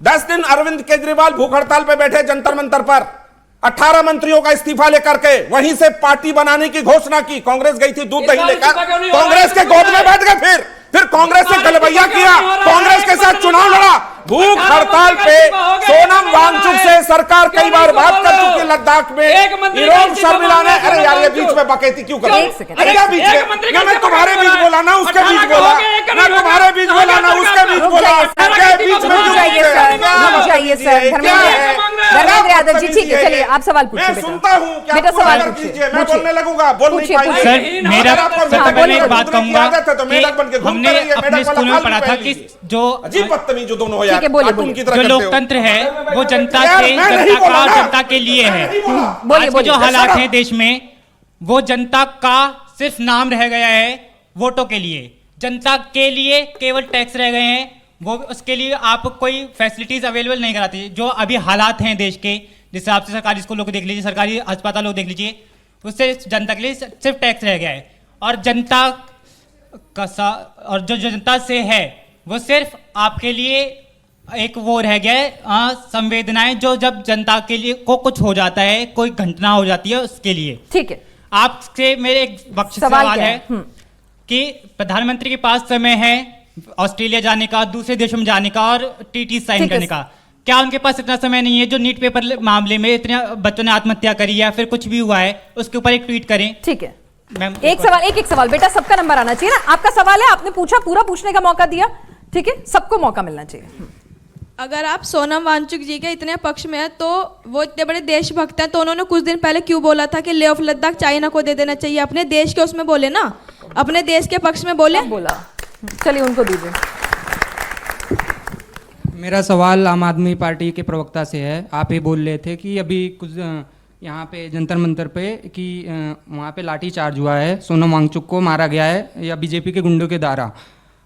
10 दिन अरविंद केजरीवाल भूख हड़ताल पे बैठे जंतर मंतर पर, 18 मंत्रियों का इस्तीफा लेकर के वहीं से पार्टी बनाने की घोषणा की। कांग्रेस गई थी दूध दही लेकर, कांग्रेस के गोद में बैठ गए, फिर कांग्रेस ने गलबैया किया, कांग्रेस के साथ चुनाव लड़ा। भूख हड़ताल पे सोनम वांगचुक से सरकार कई बार बात कर चुकी है लद्दाख में। इरोम शर्मिला ने, अरे यार ये बीच में बकैती क्यों कर रहे हो? अरे क्या बीच में? ना मैं तुम्हारे बीच बोला ना उसके बीच बोला, ना तुम्हारे बीच बोला ना उसके बीच बोला, बीच में क्यों? धर्मेंद्र यादव जी ठीक है, चलिए आप सवाल पूछिए। मैं सुनता हूँ, बेटा सवाल पूछिए। मैं बोलने लगूंगा, बोल नहीं पाएंगे। सर मेरा सबसे पहले एक बात कहूंगा कि हमने अपने स्कूल में पढ़ा था कि जो अजीब बदतमीज जो दोनों हो यार, जो लोकतंत्र है वो जनता से, जनता का और जनता के लिए है। आज के जो हालात हैं देश में, वो जनता का सिर्फ नाम रह गया है वोटों के लिए, जनता के लिए केवल टैक्स रह गए हैं। वो उसके लिए आप कोई फैसिलिटीज अवेलेबल नहीं कराते। जो अभी हालात हैं देश के, जिस हिसाब से सरकारी स्कूलों को देख लीजिए, सरकारी अस्पतालों को देख लीजिए, उससे जनता के लिए सिर्फ टैक्स रह गया है। और जनता का और जो जनता से है वो सिर्फ आपके लिए एक वो रह गया है संवेदनाएं, जो जब जनता के लिए को कुछ हो जाता है, कोई घटना हो जाती है उसके लिए। ठीक है, आपसे मेरे एक सवाल है कि प्रधानमंत्री के पास समय है ऑस्ट्रेलिया जाने का, दूसरे देशों में जाने का और टीटी साइन करने का, क्या उनके पास इतना समय नहीं है? जो नीट पेपर मामले में इतने बच्चों ने आत्महत्या करी है, फिर कुछ भी हुआ है, उसके ऊपर एक ट्वीट करें। ठीक है, एक सवाल बेटा, सबका नंबर आना चाहिए ना। आपका सवाल है, आपने पूछा, पूरा पूछने का मौका दिया, ठीक है, सबको मौका मिलना चाहिए। अगर आप सोनम वांगचुक जी के इतने पक्ष में है तो वो इतने बड़े देशभक्त हैं, तो उन्होंने कुछ दिन पहले क्यों बोला था कि ले ऑफ लद्दाख चाइना को दे देना चाहिए? अपने देश के उसमें बोले ना, अपने देश के पक्ष में बोले। बोला, चलिए उनको दीजिए। मेरा सवाल आम आदमी पार्टी के प्रवक्ता से है। आप ये बोल रहे थे कि अभी कुछ यहाँ पे जंतर मंतर पे कि वहाँ पे लाठी चार्ज हुआ है, सोनम वांगचुक को मारा गया है या बीजेपी के गुंडों के द्वारा।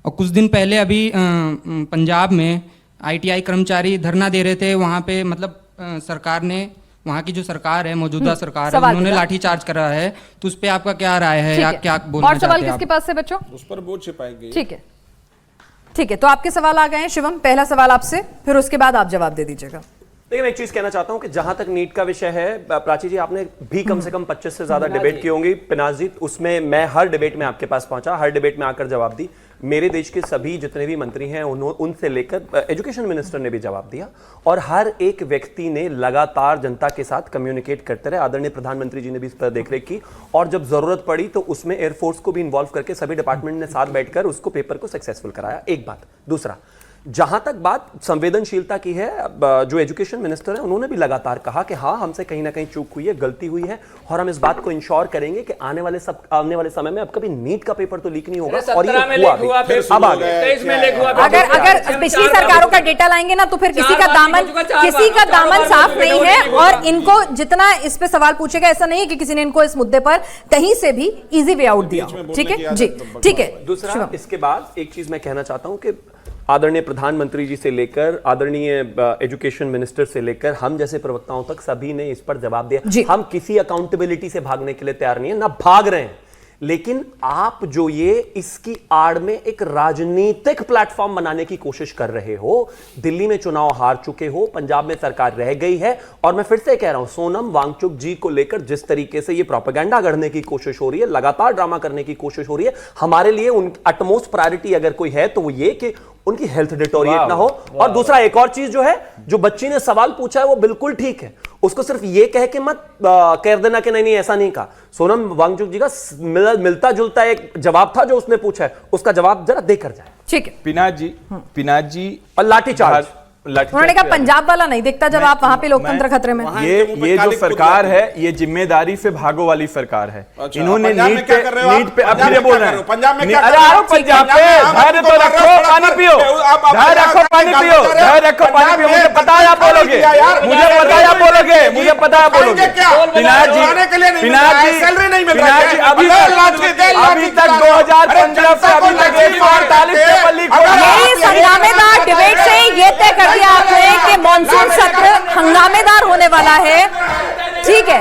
और कुछ दिन पहले अभी पंजाब में ITI कर्मचारी धरना दे रहे थे, वहाँ पे मतलब सरकार ने, वहाँ की जो सरकार है, मौजूदा सरकार है, उन्होंने लाठी चार्ज करा है, तो उस पर आपका क्या राय है या क्या बोलना और सवाल चाहते हैं किसके पास से बच्चों? उस पर बोझ छिपाएंगे। ठीक है, ठीक है, तो आपके सवाल आ गए हैं। शिवम, पहला सवाल आपसे, फिर उसके बाद आप जवाब दे दीजिएगा। देखिए, मैं एक चीज कहना चाहता हूं कि जहां तक नीट का विषय है, प्राची जी आपने भी कम से कम 25 से ज्यादा डिबेट की होंगी, पिनाज जी, उसमें मैं हर डिबेट में आपके पास पहुंचा, हर डिबेट में आकर जवाब दी। मेरे देश के सभी जितने भी मंत्री हैं उनसे लेकर एजुकेशन मिनिस्टर ने भी जवाब दिया, और हर एक व्यक्ति ने लगातार जनता के साथ कम्युनिकेट करते रहे। आदरणीय प्रधानमंत्री जी ने भी इस पर देखरेख की, और जब जरूरत पड़ी तो उसमें एयरफोर्स को भी इन्वॉल्व करके सभी डिपार्टमेंट ने साथ बैठकर उसको पेपर को सक्सेसफुल कराया। एक बात। दूसरा, जहां तक बात संवेदनशीलता की है, जो एजुकेशन मिनिस्टर है उन्होंने भी लगातार कहा कि हाँ, हमसे कहीं ना कहीं चूक हुई है, गलती हुई है, और हम इस बात को इंश्योर करेंगे कि आने वाले समय में अब कभी नीट का पेपर तो लीक नहीं होगा। और ये हुआ भी। अब आ गया। अगर पिछली सरकारों का डेटा लाएंगे ना, तो फिर किसी का दामन साफ नहीं है, और इनको जितना इस पे सवाल पूछेगा, ऐसा नहीं है कि किसी ने इनको इस मुद्दे पर कहीं से भी इजी वे आउट दिया। ठीक है जी, ठीक है। दूसरा, इसके बाद एक चीज मैं कहना चाहता हूं कि आदरणीय प्रधानमंत्री जी से लेकर आदरणीय एजुकेशन मिनिस्टर से लेकर हम जैसे प्रवक्ताओं तक सभी ने इस पर जवाब दिया। हम किसी अकाउंटेबिलिटी से भागने के लिए तैयार नहीं है, ना भाग रहे हैं, लेकिन आप जो ये इसकी आड़ में एक राजनीतिक प्लेटफॉर्म बनाने की कोशिश कर रहे हो, दिल्ली में चुनाव हार चुके हो, पंजाब में सरकार रह गई है, और मैं फिर से कह रहा हूं, सोनम वांगचुक जी को लेकर जिस तरीके से ये प्रोपेगेंडा गढ़ने की कोशिश हो रही है, लगातार ड्रामा करने की कोशिश हो रही है, हमारे लिए उन अटमोस्ट प्रायोरिटी अगर कोई है तो वो ये कि उनकी हेल्थ डिटोरिएट ना हो। और दूसरा, एक और चीज जो है, जो बच्ची ने सवाल पूछा है वो बिल्कुल ठीक है, उसको सिर्फ ये कह के मत कह देना कि नहीं ऐसा नहीं कहा। सोनम वांगचुक जी का मिलता जुलता एक जवाब था जो उसने पूछा है, उसका जवाब जरा देकर जाए। ठीक है पिनाज जी और लाठीचार्ज, उन्होंने कहा पंजाब वाला नहीं दिखता जब आप वहां पे लोकतंत्र खत्रे में। ये जो सरकार है, ये जिम्मेदारी से भागो वाली सरकार है। इन्होंने नीट पे अब फिर बोल रहे हैं पंजाब में क्या कर रहे हो? पंजाब पे धैर्य तो रखो, पानी पियो, धैर्य रखो, पानी पियो, धैर्य रखो, पानी पियो। मुझे पता है आप बोलोगे, मुझे पता है आप बोलोगे, मुझे पता है आप बोलोगे। पिनाज जी अभी तक 2015 से अभी तक 148 पेपर लीक हो गए। इस हंगामेदार डिबेट से ये तय कर दिया आपने कि मॉनसून सत्र हंगामेदार होने वाला है। ठीक है।